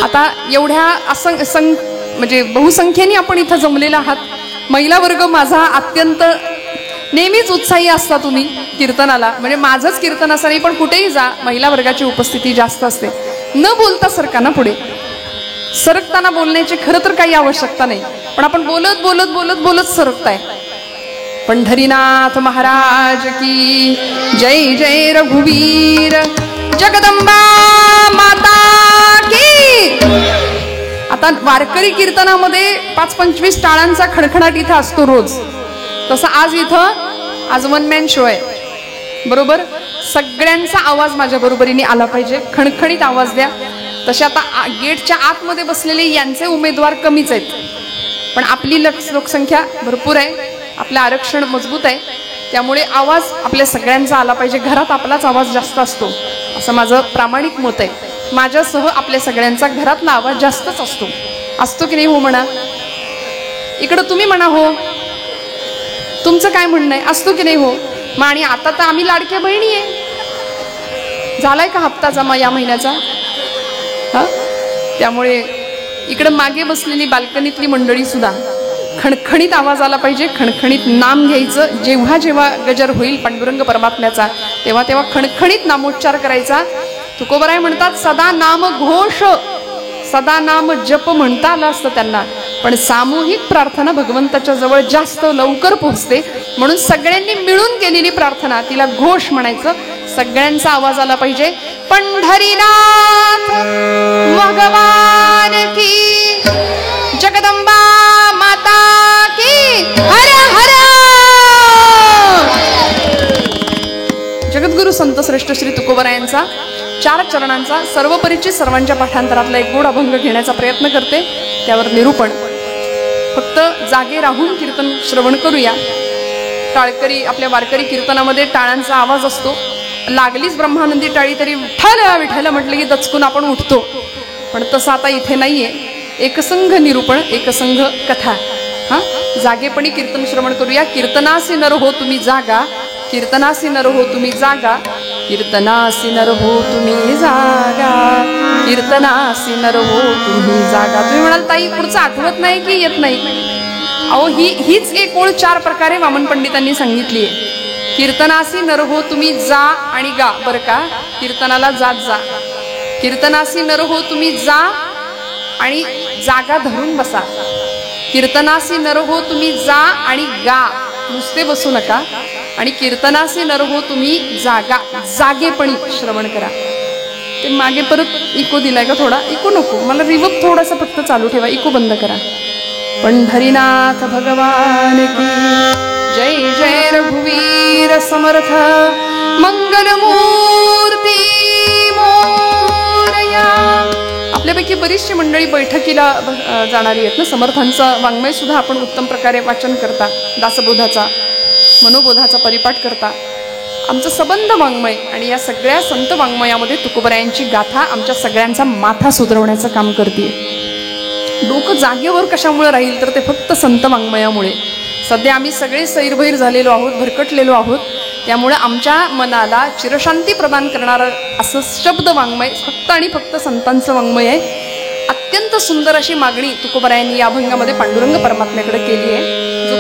आता एवढ्या म्हणजे बहुसंख्येने आपण इथं जमलेला आहात. महिला वर्ग माझा अत्यंत नेहमीच उत्साही असता तुम्ही कीर्तनाला. म्हणजे माझंच कीर्तन असं नाही, पण कुठेही जा महिला वर्गाची उपस्थिती जास्त असते. न बोलता सरकाना पुढे. सरकताना बोलण्याची खरं तर काही आवश्यकता नाही, पण आपण बोलत बोलत बोलत बोलत सरकताय. पंढरीनाथ महाराज की जय. जय रघुवीर जगदंबा माता की. आता वारकरी कीर्तनामध्ये 5-25 टाळांचा खडखडाट इथं असतो रोज. तसं आज वन मॅन शो आहे. बरोबर, सगळ्यांचा आवाज माझ्या बरोबरीने आला पाहिजे. खणखणीत आवाज द्या. तसे आता गेटच्या आतमध्ये बसलेले यांचे उमेदवार कमीच आहेत, पण आपली लोकसंख्या भरपूर आहे, आपलं आरक्षण मजबूत आहे, त्यामुळे आवाज आपल्या सगळ्यांचा आला पाहिजे. घरात आपलाच आवाज जास्त असतो असं माझं प्रामाणिक मत आहे. माझ्यासह आपल्या सगळ्यांचा घरातला आवाज जास्तच असतो की नाही? हो म्हणा. इकडं तुम्ही म्हणा हो. तुमचं काय म्हणणं आहे? असतो की नाही? हो. मग आणि आता तर आम्ही लाडक्या बहिणी आहे. झालाय का हप्ता जमा या महिन्याचा? हा, त्यामुळे इकडं मागे बसलेली बाल्कनीतली मंडळी सुद्धा खणखणीत आवाज आला पाहिजे. खणखणीत नाम घ्यायचं. जेव्हा जेव्हा गजर होईल पांडुरंग परमात्म्याचा तेव्हा तेव्हा खणखणीत नामोच्चार करायचा. तुकोबराय म्हणतात सदा नाम घोष, सदा नाम जप म्हणता आलं असतं त्यांना, पण सामूहिक प्रार्थना भगवंताच्या जवळ जास्त लवकर पोहोचते. म्हणून सगळ्यांनी मिळून केलेली प्रार्थना तिला घोष म्हणायचं. सगळ्यांचा आवाज आला पाहिजे. पंढरीनाथ भगवान की, जगदंबा माता की, हर हर. जगद्गुरु संत श्रेष्ठ श्री तुकोबरायांचा 4 चरणांचा सर्वपरिचित सर्वांच्या पाठांतरातला एक गोड अभंग घेण्याचा प्रयत्न करते. त्यावर निरूपण. फक्त जागे राहून कीर्तन श्रवण करूया. टाळकरी आपल्या वारकरी कीर्तनामध्ये टाळांचा आवाज असतो. लागलीच ब्रह्मानंदी टाळी तरी विठ्ठल विठ्ठल म्हटलं की दचकून आपण उठतो, पण तसं आता इथे नाहीये. एकसंघ निरूपण, एकसंघ कथा. हा, जागेपणी कीर्तन श्रवण करूया. कीर्तनासी नर हो तुम्ही जागा, कीर्तनासी नर हो तुम्ही जागा, कीर्तनासी नर हो तुम्ही जागा, कीर्तनासी नर हो तुम्ही जागा. तुम्ही म्हणाल ताई पुढचं आठवत नाही की येत नाही? अहो हीच एक ओळ 4 प्रकारे वामन पंडितांनी सांगितली आहे. कीर्तनासी नर हो तुम्ही जा आणि गा. बरं का, कीर्तनाला जात जा. कीर्तनासी नर हो तुम्ही जा आणि जागा धरून बसा. कीर्तनासी नर हो तुम्ही जा आणि गा, नुसते बसू नका. आणि कीर्तनासी नर हो तुम्ही जागा, जागेपणी श्रवण करा. ते मागे परत इको दिलाय का? थोडा इको नको, मला रिवर्ब थोडासा फक्त चालू ठेवा. इको बंद करा. पंढरीनाथ भगवान की जय. जय रघुवीर समर्थ मंगलमूर्ती मोरया. आपल्यापैकी बरीचशी मंडळी बैठकीला जाणारी आहेत ना. समर्थांचं वाङ्मय सुद्धा आपण उत्तम प्रकारे वाचन करता. दासबोधाचा, मनोबोधाचा परिपाठ करता. आमचं सबंध वाङ्मय आणि या सगळ्या संत वाङ्मयामध्ये तुकोबरायांची गाथा आमच्या सगळ्यांचा माथा सुधरवण्याचं काम करते. डोकं जागेवर कशामुळे राहील तर ते फक्त संत वाङ्मयामुळे. सध्या आम्ही सगळे सैरभैर झालेलो आहोत, भरकटलेलो आहोत. त्यामुळे आमच्या मनाला चिरशांती प्रदान करणारं असं शब्द वाङ्मय फक्त आणि फक्त संतांचं वाङ्मय आहे. अत्यंत सुंदर अशी मागणी तुकोबरायांनी या अभंगामध्ये पांडुरंग परमात्म्याकडे केली आहे. जो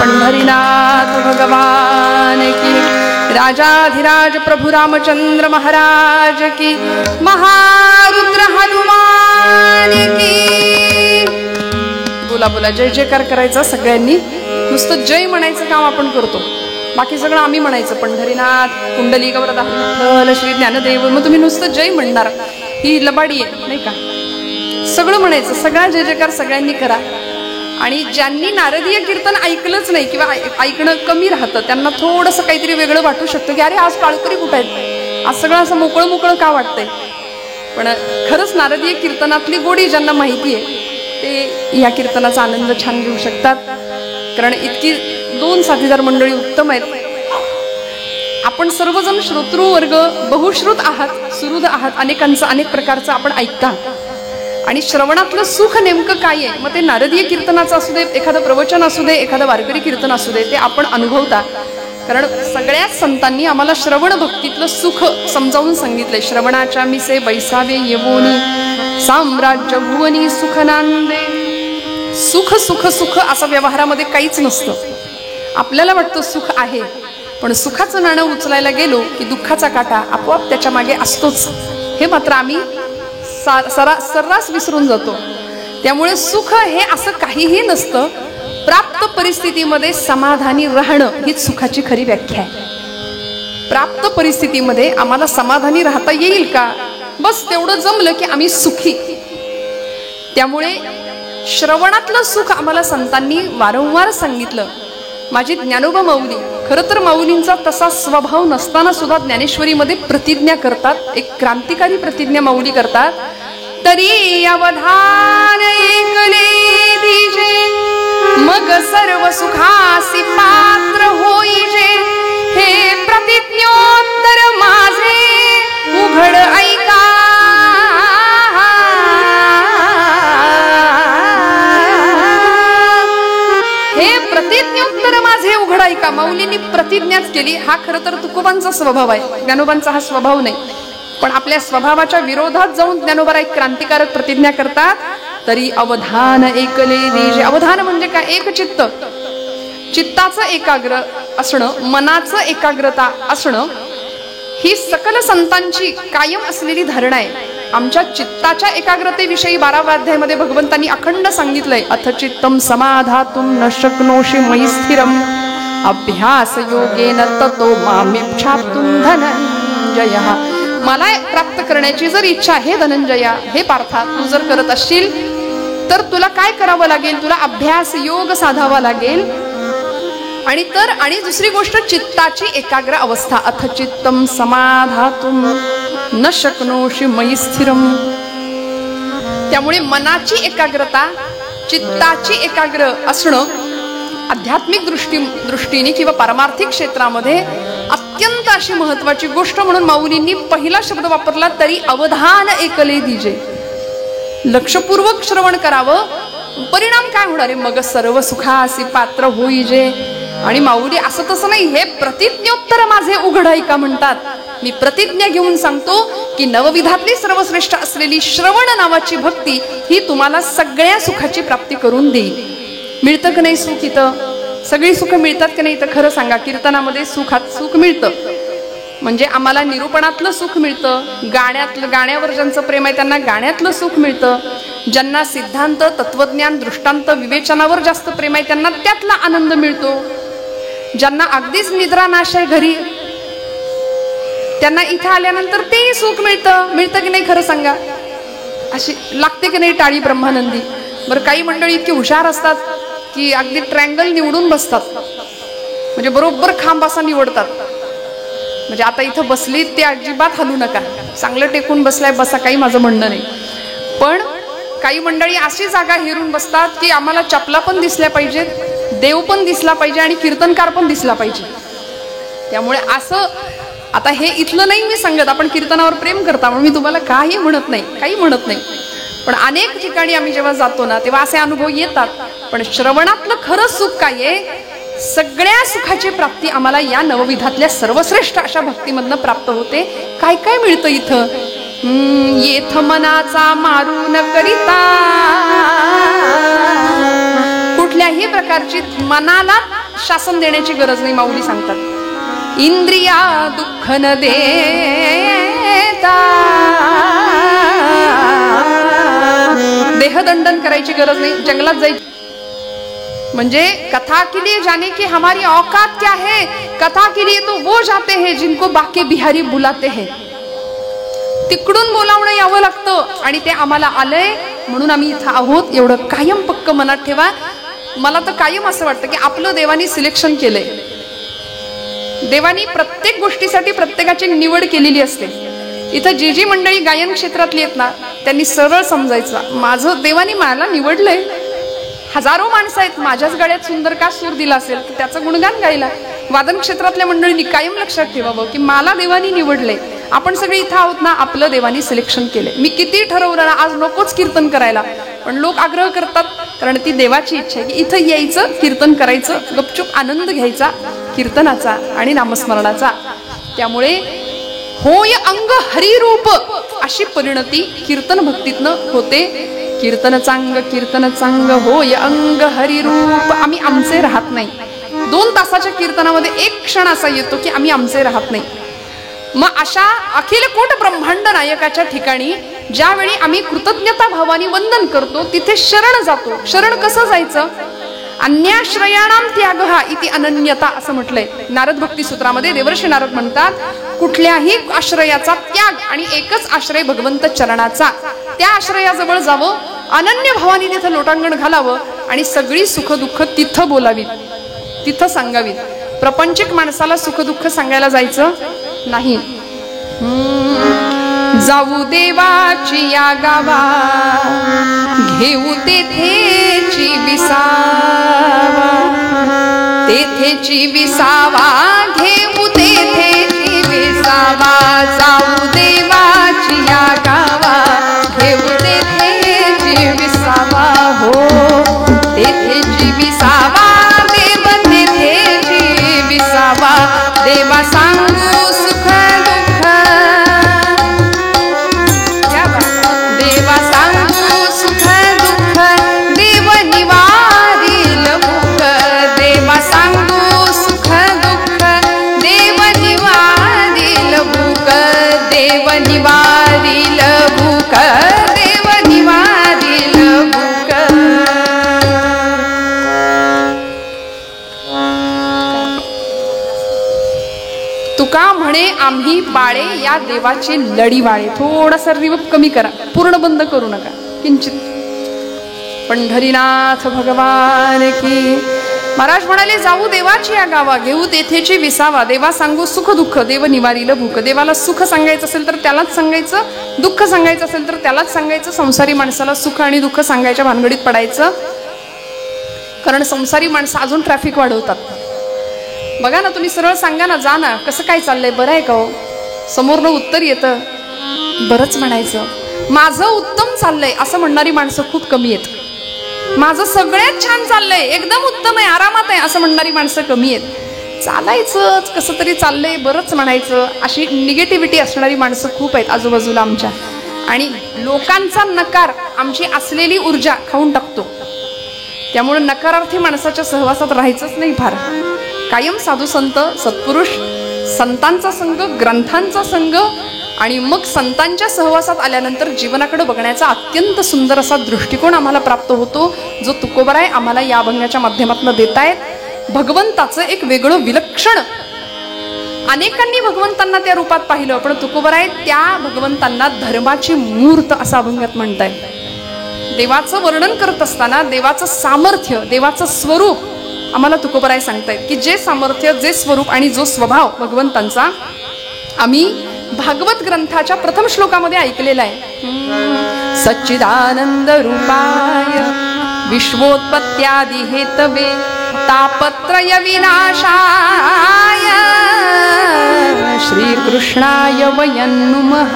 पंढरीनाथ भगवान की, राजाधिराज प्रभु रामचंद्र महाराज की, महारुद्र हनुमान की. बोला बोला, जय जयकार करायचा सगळ्यांनी. नुसतं जय म्हणायचं काम आपण करतो, बाकी सगळं आम्ही म्हणायचं. पंढरीनाथ, कुंडली गवरदा विठ्ठल, श्री ज्ञानदेव. मग तुम्ही नुसतं जय म्हणणार, ही लबाडी आहे नाही का? सगळं म्हणायचं, सगळा जय जयकार सगळ्यांनी करा. आणि ज्यांनी नारदीय कीर्तन ऐकलंच नाही किंवा ऐकणं कमी राहतं त्यांना थोडंसं काहीतरी वेगळं वाटू शकतं की अरे आज टाळकरी कुठं आहेत, आज सगळं असं मोकळं मोकळं का वाटतंय. पण खरंच नारदीय कीर्तनातली गोडी ज्यांना माहिती आहे ते या कीर्तनाचा आनंद छान घेऊ शकतात. कारण इतकी 2 साथीदार मंडळी उत्तम आहेत. आपण सर्वजण श्रोतृवर्ग बहुश्रुत आहात, सुहृद आहात. अनेकांचं अनेक प्रकारचं आपण ऐकता आणि श्रवणातलं सुख नेमकं काय आहे? मग ते नारदीय कीर्तनाचं असू दे, एखादं प्रवचन असू दे, एखादं वारकरी कीर्तन असू दे, ते आपण अनुभवता. कारण सगळ्याच संतांनी आम्हाला श्रवण भक्तीतलं सुख समजावून सांगितलंय. श्रवणाच्या मिसे बैसावे येवोनी साम्राज्य भुवनी सुख नांदे. सुख सुख सुख असं व्यवहारामध्ये काहीच नसतं. आपल्याला वाटतं सुख आहे, पण सुखाचं नाणं उचलायला गेलो की दुःखाचा काटा आपोआप त्याच्या मागे असतोच. हे मात्र आम्ही सर्रास विसरून जातो. त्यामुळे सुख हे असं काहीही नसतं. प्राप्त परिस्थितीमध्ये समाधानी राहणं हीच सुखाची खरी व्याख्या आहे. प्राप्त परिस्थितीमध्ये आम्हाला समाधानी राहता येईल का, बस तेवढं जमलं की आम्ही सुखी. त्यामुळे श्रवणातलं सुख आम्हाला संतांनी वारंवार सांगितलं. माझी ज्ञानोबा माऊली, खरं तर माऊलींचा तसा स्वभाव नसताना सुद्धा ज्ञानेश्वरीमध्ये प्रतिज्ञा करतात. एक क्रांतिकारी प्रतिज्ञा माऊली करतात. तरी अवधान ऐकले दिजे मग सर्व सुखासी पात्र होईजे. हे प्रतिज्ञोत्तर माझे उघड ऐका. हे प्रतिज्ञोत्तर माझे उघड ऐका. माऊलींनी प्रतिज्ञाच केली. हा खरं तर तुकोबांचा स्वभाव आहे, ज्ञानोबांचा हा स्वभाव नाही. पण आपल्या स्वभावाच्या विरोधात जाऊन ज्ञानोबा एक क्रांतिकारक प्रतिज्ञा करतात. तरी अवधान ऐकले दिजे. अवधान म्हणजे काय? एक चित्त, चित्ताचं एकाग्र असणं, मनाचं एकाग्रता असणं ही सकल संतांची कायम असलेली धारणा आहे. आमच्या चित्ताच्या एकाग्रतेविषयी 12व्या अध्यायामध्ये भगवंतांनी अखंड सांगितलंय. अथ चित्तम समाधातुम न शक्नोषि मयि स्थिरम अभ्यास योगेन ततो मामिच्छाप्तुं धनंजयः. मला प्राप्त करण्याची जर इच्छा आहे धनंजया, हे पार्था, तू जर करत असशील तर तुला काय करावं लागेल? तुला अभ्यास योग साधावा लागेल. आणि दुसरी गोष्ट चित्ताची एकाग्र अवस्था. अथ चित्तम समाधातुम न शक्नोषि मयि स्थिरम. त्यामुळे मनाची एकाग्रता, चित्ताची एकाग्र असणं आध्यात्मिक दृष्टीने किंवा पारमार्थिक क्षेत्रामध्ये अत्यंत अशी महत्वाची गोष्ट म्हणून माऊलींनी पहिला शब्द वापरला. तरी अवधान ऐकले दिजे. लक्षपूर्वक श्रवण करावं. परिणाम काय होणार आहे? मग सर्व सुखासी पात्र होईजे. आणि माऊली असं तसं नाही, हे प्रतिज्ञोत्तर माझे उघड ऐका म्हणतात. मी प्रतिज्ञा घेऊन सांगतो की नवविधातली सर्वश्रेष्ठ असलेली श्रवण नावाची भक्ती ही तुम्हाला सगळ्या सुखाची प्राप्ती करून देईल. मिळतं की नाही सुख? इथं सगळी सुख मिळतात की नाही? तर खरं सांगा, कीर्तनामध्ये सुख मिळतं. म्हणजे आम्हाला निरूपणातलं सुख मिळतं. गाण्यावर ज्यांचं प्रेम आहे त्यांना गाण्यातलं सुख मिळतं. ज्यांना सिद्धांत, तत्वज्ञान, दृष्टांत, विवेचनावर जास्त प्रेम आहे त्यांना त्यातला आनंद मिळतो. ज्यांना अगदीच निद्रा नाश आहे घरी, त्यांना इथं आल्यानंतर तेही सुख मिळतं की नाही? खरं सांगा, अशी लागते की नाही टाळी ब्रह्मानंदी? बरं, काही मंडळी इतकी हुशार असतात की अगदी ट्रँगल निवडून बसतात. म्हणजे बरोबर खांब असा निवडतात. म्हणजे आता इथं बसली ते अजिबात हलू नका, चांगलं टेकून बसलाय बसा, काही माझं म्हणणं नाही. पण काही मंडळी अशी जागा हेरून बसतात की आम्हाला चपला पण दिसल्या पाहिजेत, देव पण दिसला पाहिजे आणि कीर्तनकार पण दिसला पाहिजे. त्यामुळे असं आता हे इथलं नाही मी सांगत, आपण कीर्तनावर प्रेम करता म्हणून मी तुम्हाला काही म्हणत नाही. पण अनेक ठिकाणी आम्ही जेव्हा जातो ना तेव्हा असे अनुभव येतात. पण श्रवणातलं खरं सुख काय आहे? सगळ्या सुखाची प्राप्ती आम्हाला या नवविधातल्या सर्वश्रेष्ठ अशा भक्तीमधनं प्राप्त होते. काय काय मिळतं इथं? येथ मनाचा मारू न करिता. कुठल्याही प्रकारची मनाला शासन देण्याची गरज नाही. माऊली सांगतात इंद्रिया दुःख न देता. देहदंडन करायची गरज नाही, जंगलात जायची. म्हणजे कथा के लिए जाने की हमारी औकात क्या है? कथा के लिए तो वो जाते हैं जिनको बाके बिहारी बुलाते हैं. तिकडून बोलावणं यावं लागतं आणि ते आम्हाला आलंय म्हणून आम्ही इथं आहोत. एवढं कायम पक्क मनात ठेवा. मला तर कायम असं वाटतं की आपलं देवानी सिलेक्शन केलंय. देवानी प्रत्येक गोष्टीसाठी प्रत्येकाची निवड केलेली असते. इथं जी मंडळी गायन क्षेत्रातली आहेत ना त्यांनी सरळ समजायचं, माझं देवानी मला निवडलंय. हजारो माणसं आहेत, माझ्याच गळ्यात सुंदर का सूर दिला असेल तर त्याचं गुणगान गायला. वादन क्षेत्रातल्या मंडळींनी कायम लक्षात ठेवावं की मला देवानी निवडलंय आपण सगळे इथं आहोत ना, आपलं देवानी सिलेक्शन केलंय. मी किती ठरवलं ना आज नकोच कीर्तन करायला, पण लोक आग्रह करतात, कारण ती देवाची इच्छा आहे की इथं यायचं, कीर्तन करायचं, गपचूप आनंद घ्यायचा कीर्तनाचा आणि नामस्मरणाचा. त्यामुळे होय अंग हरिरूप अशी परिणती कीर्तन भक्तीतनं होते. कीर्तन चांग होय अंग हरिरूप. आम्ही आमचे राहत नाही. 2 तासाच्या कीर्तनामध्ये एक क्षण असा येतो की आम्ही आमचे राहत नाही. मग अशा अखिल कोट ब्रह्मांड नायकाच्या ठिकाणी ज्यावेळी आम्ही कृतज्ञता भावाने वंदन करतो, तिथे शरण जातो. शरण कसं जायचं? अन्याश्रयाणाम त्यागहा इति अनन्यता असं म्हटलंय नारद भक्ती सूत्रामध्ये. देवर्षी नारद म्हणतात, कुठल्याही आश्रयाचा त्याग आणि एकच आश्रय भगवंत चरणाचा. त्या आश्रयाजवळ जावं, अनन्य भावाने तिथं लोटांगण घालावं आणि सगळी सुख दुःख तिथं बोलावीत, तिथं सांगावीत. प्रपंचिक माणसाला सुख दुःख सांगायला जायचं नाही. जाऊ देवाची या गावा, घेऊ तेथेची विसावा, तेथेची विसावा, घेऊ तेथेची विसावा. जाऊ देवाची या गावा, घेऊ तेथेची विसावा. हो तेथेची विसावा, देव तेथेची विसावा. देवा सांगू सुख दुःख, देवा सांगू सुख दुःख, देव निवारील भूक. देवा सांगू सुख दुःख, देव निवारील भूक. देव निवारील भूक, देव निवारील भूक. तुका म्हणे आम्ही बाळे या देवाचे लढीवाळे. थोडासा रिवर्ब कमी करा, पूर्ण बंद करू नका, किंचित. पंढरीनाथ भगवान की. महाराज म्हणाले, जाऊ देवाची या गावा, घेऊ तेथेची विसावा. देवा सांगू सुख दुःख, देव निवारील भूक. देवाला सुख सांगायचं असेल तर त्यालाच सांगायचं, दुःख सांगायचं असेल तर त्यालाच सांगायचं. संसारी माणसाला सुख आणि दुःख सांगायच्या भानगडीत पडायचं, कारण संसारी माणसं अजून ट्रॅफिक वाढवतात. बघा ना, तुम्ही सरळ सांगा ना, जा ना, कसं काय चाललंय, बरं आहे का हो? समोरनं उत्तर येतं, बरंच म्हणायचं. माझं उत्तम चाललंय असं म्हणणारी माणसं खूप कमी आहेत. माझं सगळ्यात छान चाललंय, एकदम उत्तम आहे, आरामात आहे असं म्हणणारी माणसं कमी आहेत. चालायचंच, कसं तरी चाललंय, बरंच म्हणायचं, अशी निगेटिव्हिटी असणारी माणसं खूप आहेत आजूबाजूला आमच्या. आणि लोकांचा नकार आमची असलेली ऊर्जा खाऊन टाकतो. त्यामुळे नकारार्थी माणसाच्या सहवासात राहायचंच नाही. फार कायम साधू संत सत्पुरुष संतांचा संग, ग्रंथांचा संग, आणि मग संतांच्या सहवासात आल्यानंतर जीवनाकडे बघण्याचा अत्यंत सुंदर असा दृष्टिकोन आम्हाला प्राप्त होतो, जो तुकोबराय आम्हाला या अभंगाच्या माध्यमातून देतायत. भगवंताचं एक वेगळं विलक्षण, अनेकांनी भगवंतांना त्या रूपात पाहिलं, पण तुकोबराय त्या भगवंतांना धर्माची मूर्त असं अभंगात म्हणतायत. देवाचं वर्णन करत असताना देवाचं सामर्थ्य, देवाचं स्वरूप आम्हाला तुकोबराय सांगतायत, की जे सामर्थ्य, जे स्वरूप आणि जो स्वभाव भगवंतांचा आम्ही भागवत ग्रंथाच्या प्रथम श्लोकामध्ये ऐकलेला आहे. सच्चिदानंद रूपाय विश्वोत्पत्त्यादि हेतवे तापत्रय विनाशाय श्रीकृष्णाय वयं नमः.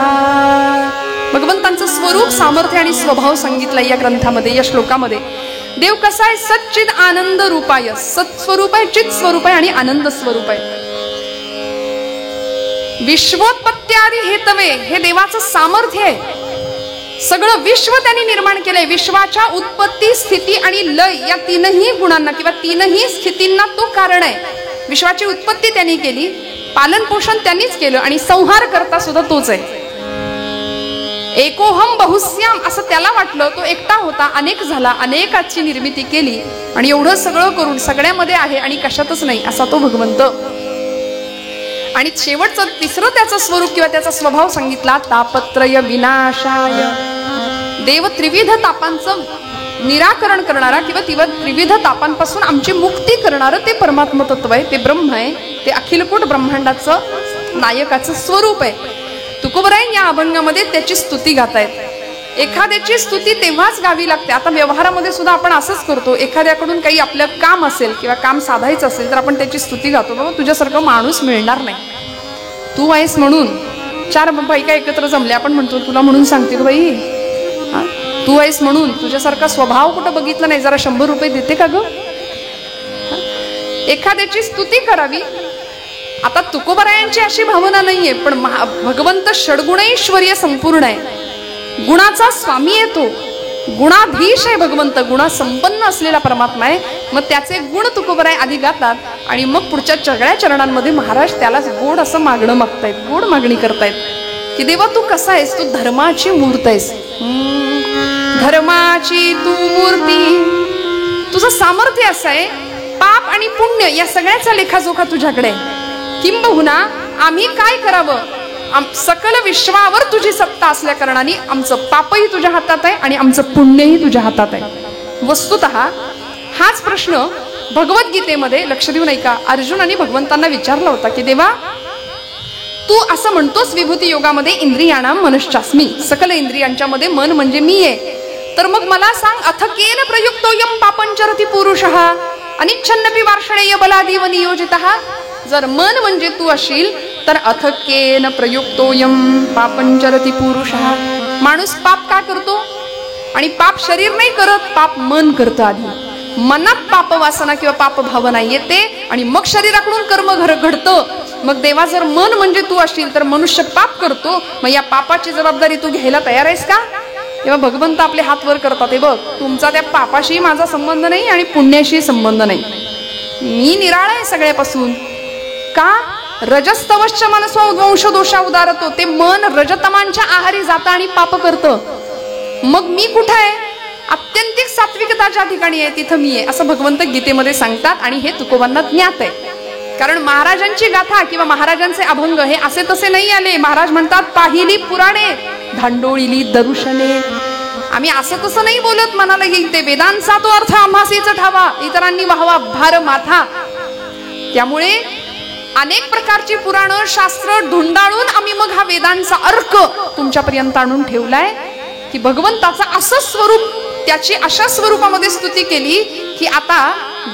भगवंतांचं स्वरूप, सामर्थ्य आणि स्वभाव सांगितलाय या ग्रंथामध्ये, या श्लोकामध्ये. देव कसा आहे? सच्चिद आनंद रूपाय. सत्स्वरूप आहे, चित स्वरूप आहे आणि आनंद स्वरूप आहे. विश्वोत्पत्त्यादि हेतवे हे देवाचं सामर्थ्य आहे. सगळं विश्व त्यांनी निर्माण केलंय. विश्वाच्या उत्पत्ती, स्थिती आणि लय या तीनही गुणांना किंवा तीनही स्थितींना तो कारण आहे. विश्वाची उत्पत्ती त्यांनी केली, पालन पोषण त्यांनीच केलं आणि संहार करता सुद्धा तोच आहे. एकोहम बहुस्याम असं त्याला वाटलं, तो एकटा होता, अनेक झाला, अनेकाची निर्मिती केली आणि एवढं सगळं करून सगळ्यामध्ये आहे आणि कशातच नाही असा तो भगवंत. आणि शेवटचं तिसरं त्याचं स्वरूप किंवा त्याचा स्वभाव सांगितला, तापत्रय विनाशाय. देव त्रिविध तापांचं निराकरण करणारा किंवा त्रिविध तापांपासून आमची मुक्ती करणारं ते परमात्म तत्व आहे, ते ब्रह्म आहे, ते अखिलकोट ब्रह्मांडाचं नायकाचं स्वरूप आहे. तुकोबराय या अभंगामध्ये त्याची स्तुती गातायत. एखाद्याची स्तुती तेव्हाच गावी लागते. आता व्यवहारामध्ये सुद्धा आपण असंच करतो, एखाद्याकडून काही आपलं काम असेल किंवा काम साधायचं असेल तर आपण त्याची स्तुती गातो, बाबा तुझ्यासारखं माणूस मिळणार नाही, तू आहेस म्हणून 4 बायका एकत्र जमल्या, आपण म्हणतो तुला म्हणून सांगते ग बाई, तू आहेस म्हणून, तुझ्यासारखा स्वभाव कुठं बघितलं नाही, जरा 100 रुपये देते का ग? एखाद्याची स्तुती करावी. आता तुकोबरायांची अशी भावना नाहीये, पण भगवंत षडगुणैश्वर्य संपूर्ण आहे, गुणाचा स्वामी आहे तो, गुणाधीश आहे भगवंत, गुणा संपन्न असलेला परमात्मा आहे. मग त्याचे गुण तुकोबराय आधी गातात आणि मग पुढच्या सगळ्या चरणांमध्ये महाराज त्यालाच गोड असं मागणं मागतायत, गोड मागणी करतायत की देवा तू कसा आहेस, तू धर्माची मूर्त आहेस, धर्माची तू मूर्ती, तुझं सामर्थ्य असं आहे, पाप आणि पुण्य या सगळ्याचा लेखाजोखा तुझ्याकडे आहे. किंबहुना आम्ही काय करावं, सकल विश्वावर तुझी सत्ता असल्या कारणाने आमचं पापही तुझ्या हातात आहे आणि आमचं पुण्यही तुझ्या हातात आहे. वस्तुतः हाच प्रश्न भगवद्गीतेमध्ये, लक्ष देऊन ऐका, अर्जुनाने भगवंतांना विचारला होता की देवा तू असं म्हणतोस विभूती योगामध्ये इंद्रियाणाम मनश्चास्मी, सकल इंद्रियांच्या मध्ये मन म्हणजे मी आहे, तर मग मला सांग अथ केन प्रयुक्तोयम पापंचरति पुरुषः अनिच्छन्नपि वार्षणेय बलादीव नियोजितः, जर मन म्हणजे तू असशील तर अथ केन प्रयुक्तोयम पापंचरति पुरुषः, माणूस पाप का करतो, आणि पाप शरीर नाही करत, पाप मन करतं. आधी मनात पाप वासना किंवा पाप भावना येते आणि मग शरीराकडून कर्म घडतं. मग देवा जर मन म्हणजे तू असशील तर मनुष्य पाप करतो, मग या पापाची जबाबदारी तू घ्यायला तयार आहेस का? तेव्हा भगवंत आपले हात वर करतात, हे बघ तुमचा त्या पापाशी माझा संबंध नाही आणि पुण्याशी संबंध नाही, मी निराळ आहे सगळ्यापासून. का? रजस्तवश्च मनस्व वंश दोषा उदारतो, ते मन रजतमांच्या आहारी जातं आणि पाप करतं. मग मी कुठे आहे? अत्यंतिक सात्विकताच्या ठिकाणी आहे, तिथं मी आहे, असं भगवंत गीतेमध्ये सांगतात. आणि हे तुकोबांना ज्ञात आहे, कारण महाराजांची गाथा किंवा महाराजांचे अभंग हे असे तसे नाही आले. महाराज म्हणतात पाहिली पुराणे धांडोळीली दरुशने, आम्ही असं तसं नाही बोलत, मनाला येईल ते वेदांचा तो अर्थ आम्हासीच ठावा, इतरांनी वाहवा भार माथा. त्यामुळे अनेक प्रकारची पुराणं शास्त्र ढुंडाळून आम्ही मग हा वेदांचा अर्क तुमच्यापर्यंत आणून ठेवलाय की भगवंताचं असं स्वरूप, त्याची अशा स्वरूपामध्ये स्तुती केली की आता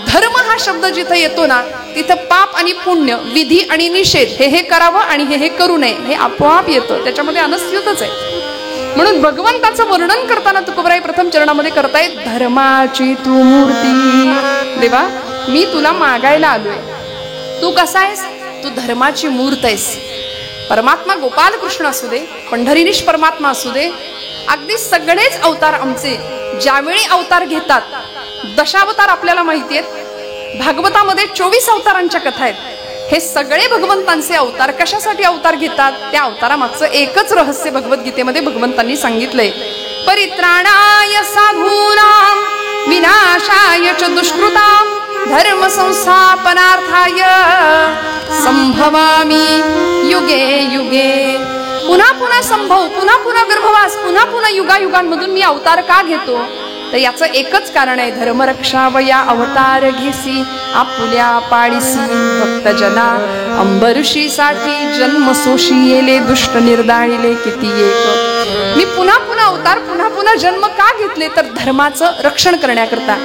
धर्म हा शब्द जिथं येतो ना तिथं पाप आणि पुण्य, विधी आणि निषेध, हे करावं आणि हे करू नये, हे आपोआप येतं, त्याच्यामध्ये अनस्यूतच आहे. म्हणून भगवंताचं वर्णन करताना तुकोबराय प्रथम चरणामध्ये करतायत धर्माची तू मूर्ती, देवा मी तुला मागायला आलोय, तू कसा आहेस, तू धर्माची मूर्त आहेस. परमात्मा गोपाल कृष्ण असू दे, पंढरीनिश परमात्मा असू दे, अगदी सगळेच अवतार आमचे ज्यावेळी अवतार घेतात, दशावतार आपल्याला माहिती आहेत, भागवतामध्ये 24 अवतारांच्या कथा आहेत, हे सगळे भगवंतांचे अवतार कशासाठी अवतार घेतात, त्या अवतारामागचं एकच रहस्य भगवद्गीतेमध्ये भगवंतांनी सांगितलंय. परित्राणाय साधूनां विनाशाय च दुष्कृतां धर्म संस्थापनार्थाय संभवामी युगे युगे. पुन्हा पुन्हा संभव, पुन्हा पुन्हा गर्भवास, पुन्हा पुन्हा युगायुगांमधून मी अवतार का घेतो, तर याचं एकच कारण आहे, धर्मरक्षावया अवतार घेसी आपुल्या पाळीसी भक्तजना अंबऋषीसाठी जन्म सोशी येले दुष्ट निर्दाळिले किती एक. मी पुन्हा पुन्हा अवतार, पुन्हा पुन्हा जन्म का घेतले, तर धर्माचं रक्षण करण्याकरता.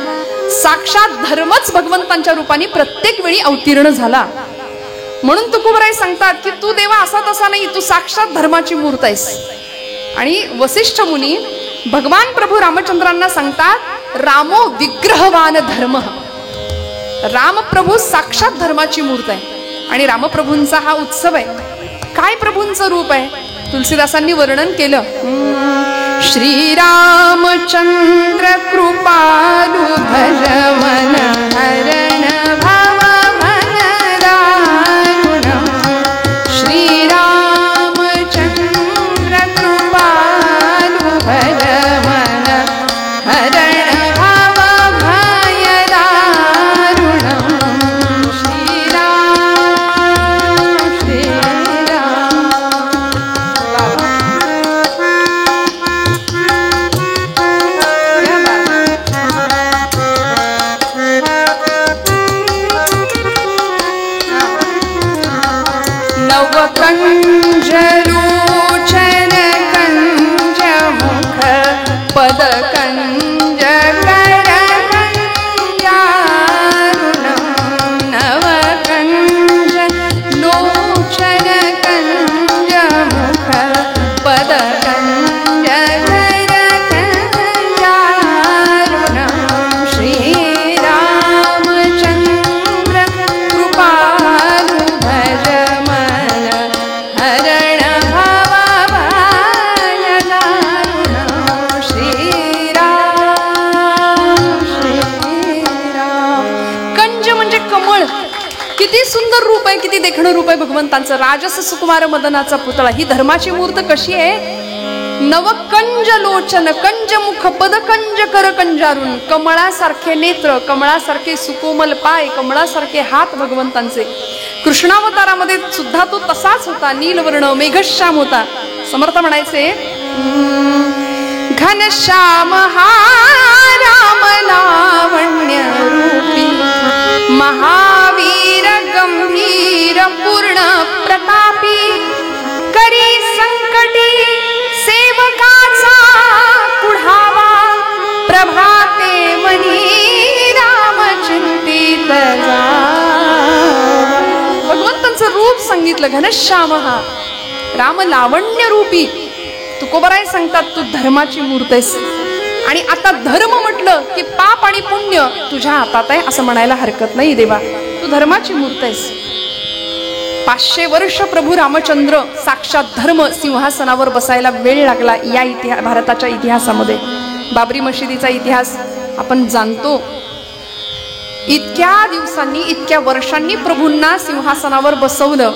साक्षात धर्मच भगवंतांच्या रूपाने प्रत्येक वेळी अवतीर्ण झाला. म्हणून तुकोबराय सांगतात की तू देवा असा तसा नाही, तू साक्षात धर्माची मूर्त आहेस. आणि वसिष्ठ मुनी भगवान प्रभू रामचंद्रांना सांगतात रामो विग्रहवान धर्म, रामप्रभू साक्षात धर्माची मूर्त आहे. आणि रामप्रभूंचा हा उत्सव आहे. काय प्रभूंचं रूप आहे, तुलसीदासांनी वर्णन केलं. श्रीरामचंद्र कृपालु भज मन हरण भव भन दारुण. श्रीरामचंद्र कृपालु भज मन हरण भव भय दारुण. श्रीराम श्रीराम. कंजलोचन कंज मुख पद कंज कर कंजारुणं. नव कंज लोचन कंज मुख किती सुंदर रूप आहे, किती देखणं रूप आहे भगवंतांचं. राजस सुकुमार मदनाचा पुतळा. ही धर्माची मूर्त कशी आहे? नवकंज लोचन, कंज मुख, पद कंज कर कंजारून, कमळासारखे नेत्र, कमळासारखे सुकोमल पाय, कमळासारखे हात भगवंतांचे. कृष्णावतारामध्ये सुद्धा तो तसाच होता. नीलवर्ण मेघश्याम होता. समर्थ म्हणायचे घनश्याम हा राम लावण्य रूपी, महावीर गंभीर पूर्ण प्रतापी, करी संकटी सेवकाचा पुढावा, प्रभाते मनी राम चिंतित जा. भगवंतांचं रूप सांगितलं. घनश्याम हा राम लावण्य रूपी. तुकोबराय सांगतात तू धर्माची मूर्त आहेस. आणि आता धर्म म्हटलं की पाप आणि पुण्य तुझ्या हातात आहे असं म्हणायला हरकत नाही देवा. तू धर्माची मूर्त आहेस. 500 वर्ष प्रभू रामचंद्र साक्षात धर्म सिंहासनावर बसायला वेळ लागला. या भारताच्या इतिहासामध्ये बाबरी मशिदीचा इतिहास आपण जाणतो. इतक्या दिवसांनी, इतक्या वर्षांनी प्रभूंना सिंहासनावर बसवलं.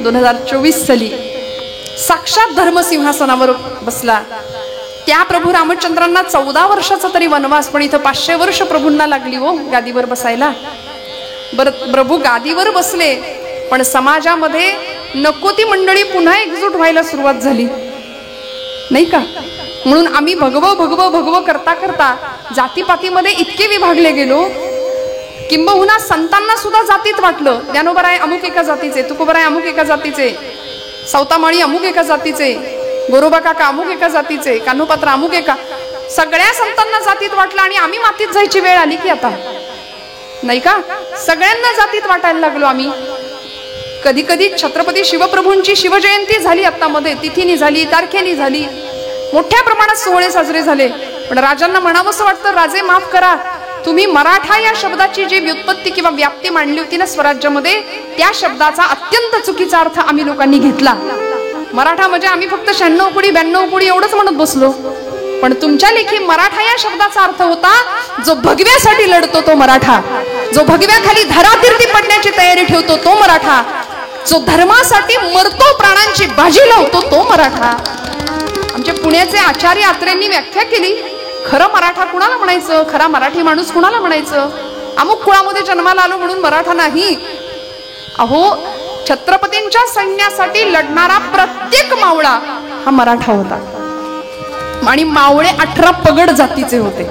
2024 साली साक्षात धर्म सिंहासनावर बसला. त्या प्रभू रामचंद्रांना 14 वर्षाचा तरी वनवास, पण इथं 500 वर्ष प्रभूंना लागली हो गादीवर बसायला. बरं, प्रभू गादीवर बसले, पण समाजामध्ये नको ती मंडळी पुन्हा एकजूट व्हायला सुरुवात झाली नाही का. म्हणून आम्ही भगवं भगवं भगवं करता करता जातीपातीमध्ये इतके विभागले गेलो, किंबहुना संतांना सुद्धा जातीत वाटलं. ज्ञानोबराय अमुक एका जातीचे, तुकोबराय अमुक एका जातीचे, सौतामाळी अमुक एका जातीचे, गोरोबा काका अमुक एका जातीचे, कान्होपात्र अमुक एका. सगळ्या संतांना जातीत वाटलं आणि आम्ही मातीत जायची वेळ आली की आता नाही का. सगळ्यांना जातीत वाटायला लागलो आम्ही. कधी कधी छत्रपती शिवप्रभूंची शिवजयंती झाली आत्तामध्ये, तिथीनी झाली, तारखेनी झाली, मोठ्या प्रमाणात सोहळे साजरे झाले. पण राजांना म्हणावंसं वाटतं, राजे माफ करा, तुम्ही मराठा या शब्दाची जी व्युत्पत्ती किंवा व्याप्ती मांडली होती ना स्वराज्यामध्ये, त्या शब्दाचा अत्यंत चुकीचा अर्थ आम्ही लोकांनी घेतला. मराठा म्हणजे आम्ही फक्त 96 पुडी 92 पुडी एवढंच म्हणत बसलो. पण तुमच्या लेखी मराठा या शब्दाचा अर्थ होता जो भगव्यासाठी लढतो तो मराठा, जो भगव्याखाली धरातीर्थी पडण्याची तयारी ठेवतो तो मराठा, जो धर्मासाठी मरतो, प्राणांची बाजी लावतो तो मराठा. आमचे पुण्याचे आचार्य आत्रेंनी व्याख्या केली. खरं मराठा कुणाला म्हणायचं? खरा मराठी माणूस कुणाला म्हणायचं? अमुक कुळामध्ये जन्माला आलो म्हणून मराठा नाही. अहो, छत्रपतींच्या सैन्यासाठी लढणारा प्रत्येक मावळा हा मराठा होता. आणि मावळे 18 पगड जातीचे होते.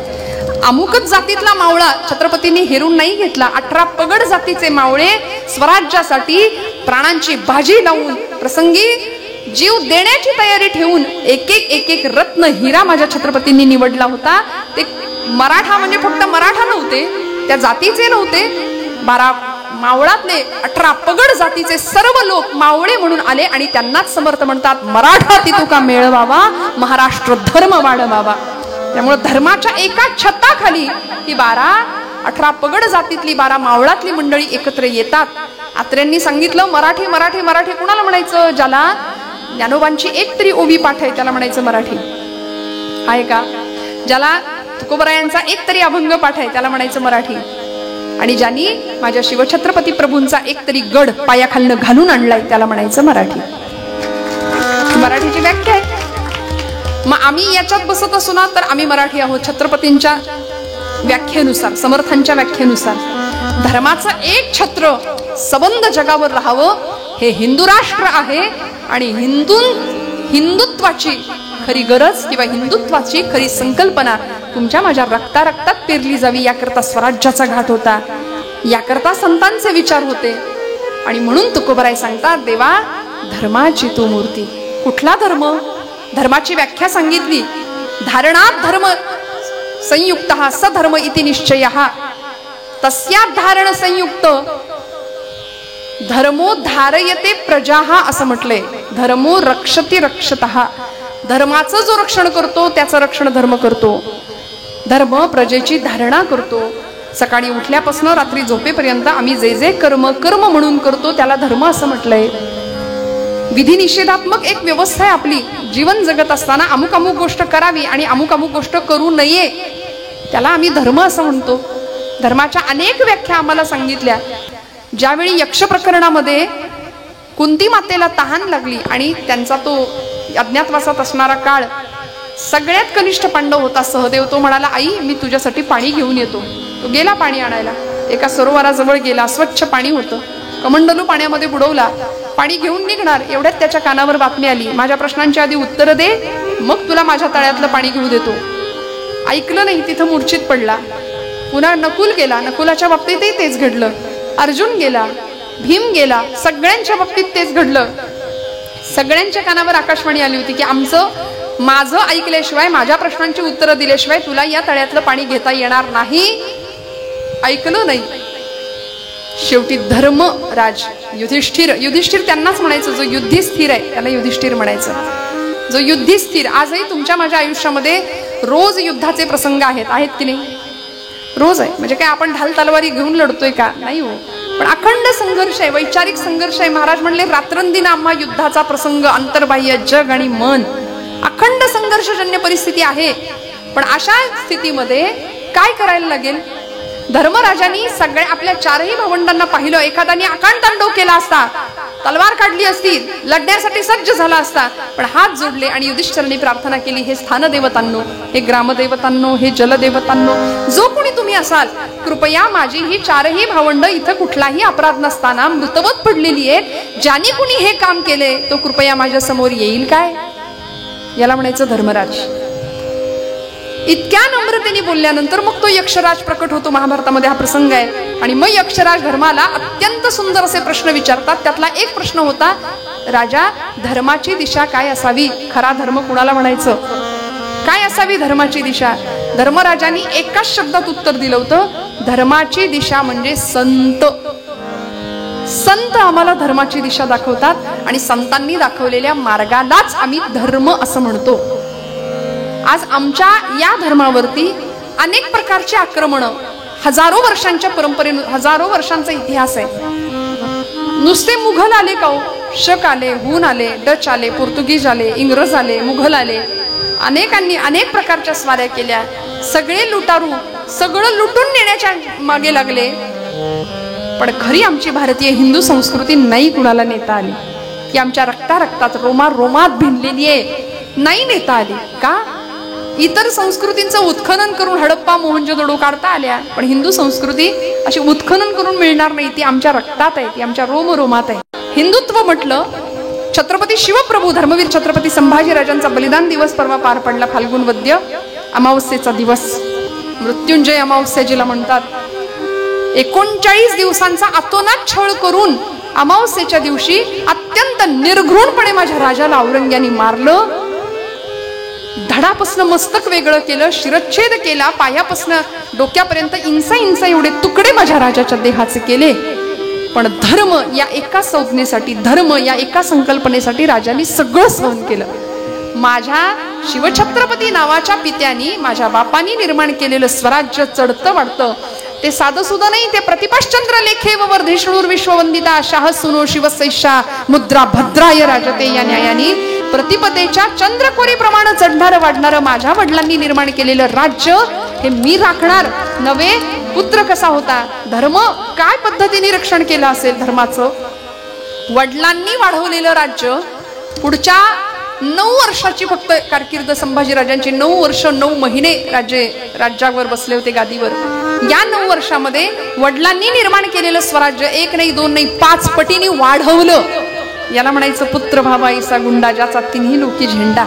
अमुकच जातीतला मावळा छत्रपतींनी हेरून नाही घेतला. 18 पगड जातीचे मावळे स्वराज्यासाठी प्राणांची बाजी लावून, प्रसंगी जीव देण्याची तयारी ठेवून एक एक रत्न हिरा माझ्या छत्रपतींनी निवडला होता. ते मराठा म्हणजे फक्त मराठा नव्हते, त्या जातीचे नव्हते. 12 मावळातले 18 पगड जातीचे सर्व लोक मावळे म्हणून आले आणि त्यांनाच समर्थ म्हणतात, मराठा ती तुका मेळवावा, महाराष्ट्र धर्म वाढवावा. त्यामुळे धर्माच्या एका छताखाली ही 18 पगड जातीतली 12 मावळातली मंडळी एकत्र येतात. आत्र्यांनी सांगितलं, मराठी मराठी मराठी कुणाला म्हणायचं? ज्याला ज्ञानोबांची एक तरी ओवी पाठ आहे त्याला म्हणायचं मराठी, आहे का? ज्याला तुकोबरायांचा एक तरी अभंग पाठ आहे त्याला म्हणायचं मराठी. आणि ज्यांनी माझ्या शिवछत्रपती प्रभूंचा एक तरी गड पायाखालनं घालून आणलाय त्याला म्हणायचं मराठी. मराठीची व्याख्या आहे. मग आम्ही याच्यात बसत असू ना तर आम्ही मराठी आहोत. छत्रपतींच्या व्याख्येनुसार, समर्थांच्या व्याख्येनुसार धर्माचं एक छत्र सबंध जगावर राहावं हे हिंदू राष्ट्र आहे. आणि हिंदुत्वाची खरी गरज किंवा हिंदुत्वाची खरी संकल्पना तुमच्या माझ्या रक्तात पेरली जावी, याकरता स्वराज्याचा घाट होता, याकरता संतांचे विचार होते. आणि म्हणून तुकोबराय सांगतात, देवा धर्माची तू मूर्ती. कुठला धर्म? धर्माची व्याख्या सांगितली. धारणात धर्म संयुक्त सधर्म इति निश्चय, तस्या धारण संयुक्त धर्मो धारयते प्रजा असं म्हटलंय. धर्मो रक्षति रक्षतः, धर्माचं जो रक्षण करतो त्याचं रक्षण धर्म करतो. धर्म प्रजेची धारणा करतो. सकाळी उठल्यापासून रात्री झोपेपर्यंत आम्ही जे जे कर्म म्हणून करतो त्याला धर्म असं म्हटलंय. विधी निषेधात्मक एक व्यवस्था आहे आपली. जीवन जगत असताना अमुक अमुक गोष्ट करावी आणि अमुक अमुक गोष्ट करू नये, त्याला आम्ही धर्म असं म्हणतो. धर्माच्या अनेक व्याख्या आम्हाला सांगितल्या. ज्यावेळी यक्ष प्रकरणामध्ये कुंती मातेला तहान लागली आणि त्यांचा तो अज्ञातवासात असणारा काळ, सगळ्यात कनिष्ठ पांडव होता सहदेव. तो म्हणाला, आई मी तुझ्यासाठी पाणी घेऊन येतो. तो गेला पाणी आणायला. एका सरोवराजवळ गेला, स्वच्छ पाणी होतं. कमंडलू पाण्यामध्ये बुडवला, पाणी घेऊन निघणार. एवढ्यात त्याच्या कानावर बातमी आली, माझ्या प्रश्नांची आधी उत्तर दे, मग तुला माझ्या तळ्यातलं पाणी घेऊ देतो. ऐकलं नाही, तिथं मूर्छित पडला. पुन्हा नकुल गेला, नकुलाच्या बाबतीतही तेच घडलं. अर्जुन गेला, भीम गेला, सगळ्यांच्या बाबतीत तेच घडलं. सगळ्यांच्या कानावर आकाशवाणी आली होती की माझं ऐकल्याशिवाय, माझ्या प्रश्नांची उत्तरं दिल्याशिवाय तुला या तळ्यातलं पाणी घेता येणार नाही. ऐकलं नाही. शेवटी धर्मराज युधिष्ठिर त्यांनाच म्हणायचं, जो युद्धी स्थिर आहे त्याला युधिष्ठिर म्हणायचं. जो युद्धी स्थिर. आजही तुमच्या माझ्या आयुष्यामध्ये रोज युद्धाचे प्रसंग आहेत की नाही? रोज आहे. म्हणजे काय आपण ढाल तलवारी घेऊन लढतोय का? नाही हो. पण अखंड संघर्ष आहे, वैचारिक संघर्ष आहे. महाराज म्हणले, रात्रंदिन आम्हा युद्धाचा प्रसंग, अंतर्बाह्य जग आणि मन, अखंड संघर्षजन्य परिस्थिती आहे. पण अशा स्थितीमध्ये काय करायला लागेल? धर्मराजांनी सगळ्या आपल्या चारही भावंडांना पाहिलं. एखाद्याने आकांडतांडव केला असता, तलवार काढली असती, लढण्यासाठी सज्ज झाला असता, पण हात जोडले आणि युधिष्ठिरांनी प्रार्थना केली, हे स्थानदेवतांनो, हे ग्रामदेवतांनो, हे जलदेवतांनो, जो कोणी तुम्ही असाल, कृपया माझी ही चारही भावंड इथं कुठलाही अपराध नसताना मृतवत पडलेली आहेत, ज्याने कुणी हे काम केले तो कृपया माझ्या समोर येईल काय? याला म्हणायचं धर्मराज. इतक्या नम्रतेने बोलल्यानंतर मग तो यक्षराज प्रकट होतो. महाभारतामध्ये हा प्रसंग आहे. आणि मग यक्षराज धर्माला अत्यंत सुंदर असे प्रश्न विचारतात. त्यातला एक प्रश्न होता, राजा, धर्माची दिशा काय असावी? खरा धर्म कुणाला म्हणायचं? काय असावी धर्माची दिशा? धर्मराजांनी एकाच शब्दात उत्तर दिलं होतं, धर्माची दिशा म्हणजे संत. संत आम्हाला धर्माची दिशा दाखवतात आणि संतांनी दाखवलेल्या मार्गालाच आम्ही धर्म असं म्हणतो. आज आमच्या या धर्मावरती अनेक प्रकारचे आक्रमण, हजारो वर्षांच्या परंपरेने, हजारो वर्षांचा इतिहास आहे. नुसते मुघल आले का हो? शक आले, हुन आले, डच आले, पोर्तुगीज आले, इंग्रज आले, मुघल आले. अनेकांनी अनेक प्रकारच्या स्वाऱ्या केल्या. सगळे लुटारू सगळं लुटून नेण्याच्या मागे लागले. पण खरी आमची भारतीय हिंदू संस्कृती नाही कुणाला नेता आली. की आमच्या रक्तात रोमात भिनलेली आहे, नाही नेता आली. का? इतर संस्कृतींचं उत्खनन करून हडप्पा मोहनजोदडो काढता आल्या, पण हिंदू संस्कृती अशी उत्खनन करून मिळणार नाही. ती आमच्या रक्तात आहे, ती आमच्या रोमात आहे. हिंदुत्व म्हटलं, छत्रपती शिवप्रभू धर्मवीर छत्रपती संभाजीराजांचा बलिदान दिवस परवा पार पडला. फाल्गुन वद्य अमावस्येचा दिवस, मृत्युंजय अमावस्या जिला म्हणतात. 39 दिवसांचा अतोनात छळ करून अमावस्येच्या दिवशी अत्यंत निर्घृणपणे माझ्या राजाला औरंग्याने मारलं. धडापासनं मस्तक वेगळं केलं, शिरच्छेद केला, पायापासनं डोक्यापर्यंत इंचा एवढे तुकडे माझ्या राजाच्या देहाचे केले. पण धर्म या एका संज्ञेसाठी, धर्म या एका संकल्पनेसाठी राजाने सगळं सहन केलं. माझ्या शिवछत्रपती नावाच्या पित्यानी, माझ्या बापानी निर्माण केलेलं स्वराज्य चढतं वाढतं. ते साधं सुद्धा नाही, ते प्रतिपाश्चंद्र लेखे व वर्धेशणूर विश्ववंदिता शाह सुनो शिवसैषा मुद्रा भद्राय राजते या न्यायानी प्रतिपदेच्या चंद्रकोरी प्रमाणे चढणारं वाढणारं माझ्या वडिलांनी निर्माण केलेलं राज्य हे मी राखणार नव्हे. पुत्र कसा होता? धर्म काय पद्धतीने रक्षण केलं असेल धर्माचं? वडिलांनी वाढवलेलं राज्य पुढच्या 9 वर्षाची फक्त कारकीर्द संभाजीराजांची, 9 वर्ष 9 महिने राज्यावर बसले होते गादीवर. या 9 वर्षामध्ये वडिलांनी निर्माण केलेलं स्वराज्य 1 नाही 2 नाही 5 पटीने वाढवलं. याला म्हणायचं पुत्र भावाईसा गुंडा, ज्याचा तिन्ही लोकी झेंडा.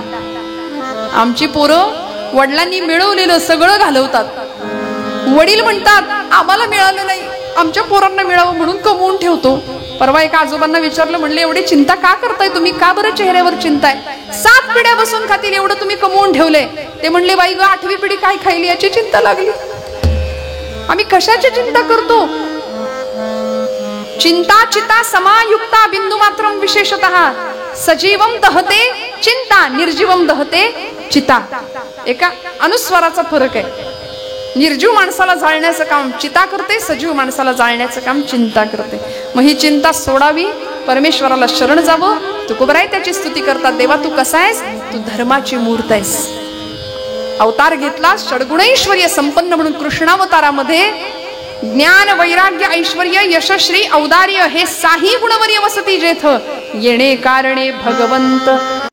आमची पोरं वडिलांनी मिळवलेलं सगळं घालवतात. वडील म्हणतात आम्हाला मिळालं नाही, आमच्या पोरांना मिळावं म्हणून कमवून ठेवतो. परवा एका आजोबांना विचारलं, म्हणले एवढी चिंता का करताय तुम्ही? का बरं चेहऱ्यावर चिंता आहे? 7 पिढ्या बसून खातील एवढं तुम्ही कमवून ठेवले. ते म्हणले, बाई ग 8वी पिढी काय खायली याची चिंता लागली. आम्ही कशाची चिंता करतो? चिंता चिता समायुक्ता बिंदू मात्रम विशेषतः सजीवम दहते चिंता, निर्जीवम दहते चिता. एका अनुस्वाराचा फरक आहे. निर्जीव माणसाला जाळण्याचं काम चिता करते, सजीव माणसाला जाळण्याचं काम चिंता करते. मग ही चिंता सोडावी, परमेश्वराला शरण जावं. तुकोबराय त्याची स्तुती करतात, देवा तू कसा आहेस? तू धर्माची मूर्त आहेस. अवतार घेतला षडगुणैश्वर्य संपन्न म्हणून कृष्णावतारामध्ये ज्ञान वैराग्य ऐश्वर्य यशश्री औदार्य हे साही गुणवर्य वसती जेथ येणे कारणे भगवंत